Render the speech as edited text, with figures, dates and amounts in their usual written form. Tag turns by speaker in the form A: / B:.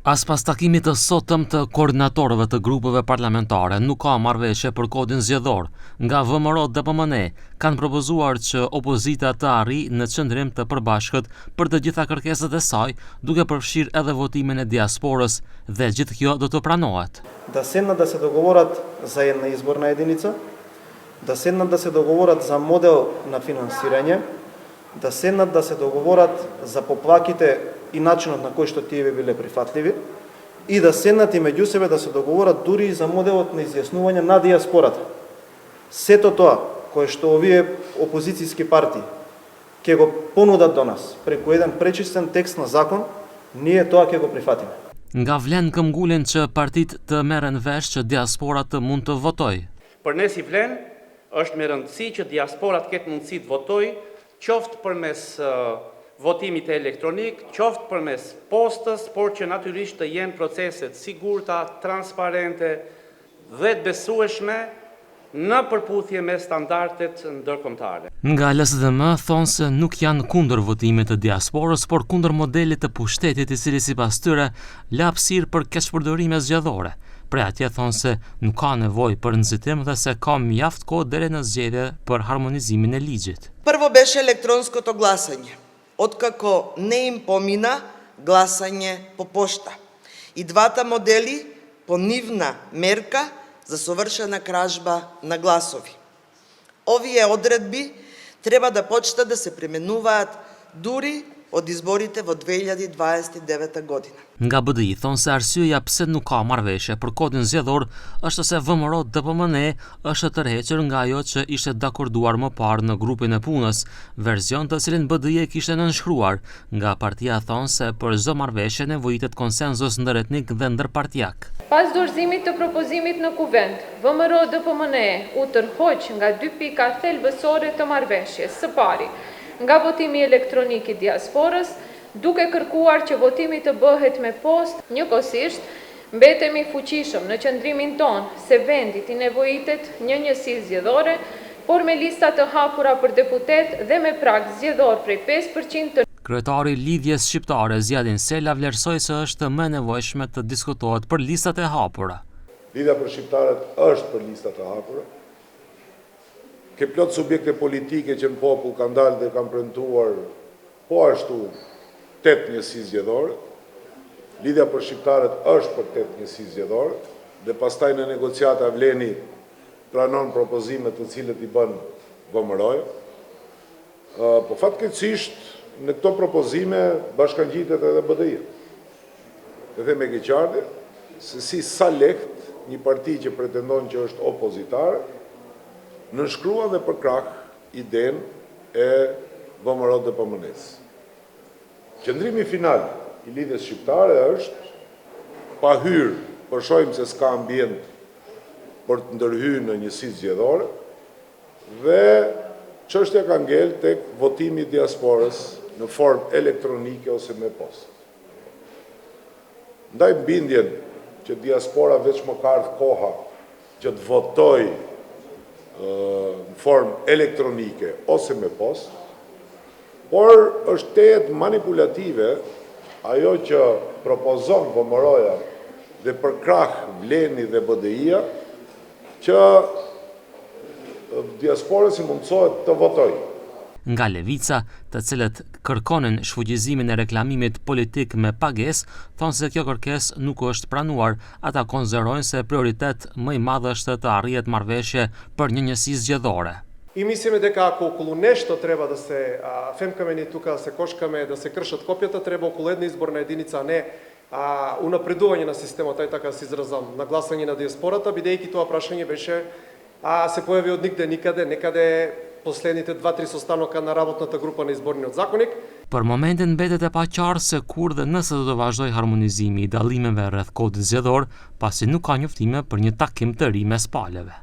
A: As pas takimit të sotëm të koordinatorëve të grupeve parlamentare, nuk ka marrëveshje për kodin zgjedhor. Nga VMRO dhe PMN kanë propozuar që opozita të arrijë në qëndrim të përbashkët për të gjitha kërkesat e saj, duke përfshirë edhe votimin e diasporës, dhe gjithë kjo do të pranohet.
B: Да седнат да се договорат за една изборна единица, да седнат да се договорат за модел на финансирање, да седнат да се договорат за поплаките и начинот на кој што тие би биле прифатливи, и да седнат и меѓу себе да се договорат дури и за моделот на изјаснување на диаспората. Сето тоа кое што овие опозицијски партии ќе го понудат до нас преку еден пречистен текст на закон, ние тоа ќе го прифатиме.
A: Nga vlen këmbgulin që partit të merren vesh që diaspora të mund të votojë.
C: Për ne si vlen, është me rëndësi që diaspora të ketë mundësi të votojë, qoftë përmes votimit elektronik, qoftë përmes postës, por që natyrisht të jenë proceset sigurta, transparente dhe të besueshme në përputhje me standardet ndërkombëtare.
A: Nga LSDM thonë se nuk janë kundër votimit të diasporës, por kundër modelit të pushtetit i cili sipas tyre la hapësirë për keqpërdorime zgjedhore. Pra atje thonë se nuk ka nevojë për nxitim dhe se ka mjaft kohë deri në zgjedhje për harmonizimin e ligjit.
D: Prvo беше електронското гласање, откако не им помина гласање по пошта. И двата модели по нивна мерка за совршена кражба на гласови. Овие одредби треба да почнат да се применуваат дури од изборите во 2029 година.
A: Nga BDI thonë se arsyeja pse nuk ka marrëveshje për kodin zgjedhor është se VMRO dhe PMN është tërhequr nga ajo që ishte dakorduar më parë në grupin e punës, version të cilin BDI e kishte nënshkruar. Nga partia thonë se për çdo marrëveshje nevojitet konsenzus ndëretnik dhe ndërpartiak.
E: Pas dorëzimit të propozimit në kuvend, VMRO dhe PMN u tërhoq nga 2 pika thelbësore të marrëveshjes. Së pari, nga votimi elektronik i diasporës, duke kërkuar që votimi të bëhet me post, njëkohësisht mbetemi fuqishëm në qëndrimin ton se vendit i nevojitet një njësi zgjedhore, por me lista të hapura për deputet dhe me prag zgjedhor prej 5% të...
A: Kryetari i Lidhjes Shqiptare Zjadin Sela vlerësoi se është më e nevojshme të diskutohet për listat e hapura.
F: Lidhja për shqiptarët është për listat e hapura. Ke plot subjekte politike që në popull kanë dalë dhe kanë premtuar po ashtu 8 njësi zgjedhore. Lidhja për shqiptarët është për 8 njësi zgjedhore dhe pastaj në negociata vleni pranon propozimet të cilët i bën VMRO-ja. Po fatkeqësisht në këto propozime bashkangjitet edhe BDI-ja. Dhe them me keqardhje se si sa lehtë një parti që pretendon që është opozitare nënshkrua dhe për krah idenë e VMRO dhe PMN-s. Qëndrimi final i lidhjes shqiptare është pa hyrë, por shohim se s'ka ambient për të ndërhyrë në njësi zgjedhore dhe çështja ka ngel tek votimi i diasporës në formë elektronike ose me postë. Ndaj bindjen që diaspora veç më ka ardhur koha që të votojë në formë elektronike ose me postë, por është tejet manipulative ajo që propozon VMRO-ja dhe për krah vleni dhe BDI-ja që diasporës i mundësohet të votojë.
A: Nga Levica, të cilët kërkonin shfuqizimin e reklamimit politik me pagesë, thonë se kjo kërkesë nuk është pranuar. Ata konsiderojnë se prioritet më i madh është të arrihet marrëveshje për një njësi zgjedhore.
G: И мислиме дека ако околу нешто треба да се фемкаме ни тука, да се кошкаме, да се кршат копјата, треба околу една изборна единица, а не унапредување на системот, ај така се изразам, на гласање на диаспората, бидејќи тоа прашање беше се појави од нигде никаде, некаде последните 2-3 состанока на работната група на изборниот законник.
A: Për momentin mbetet e paqartë se kur dhe nëse do të vazhdojë harmonizimi i dallimeve rreth kodit zgjedhor, pasi nuk ka njoftime për një takim të ri mes palëve.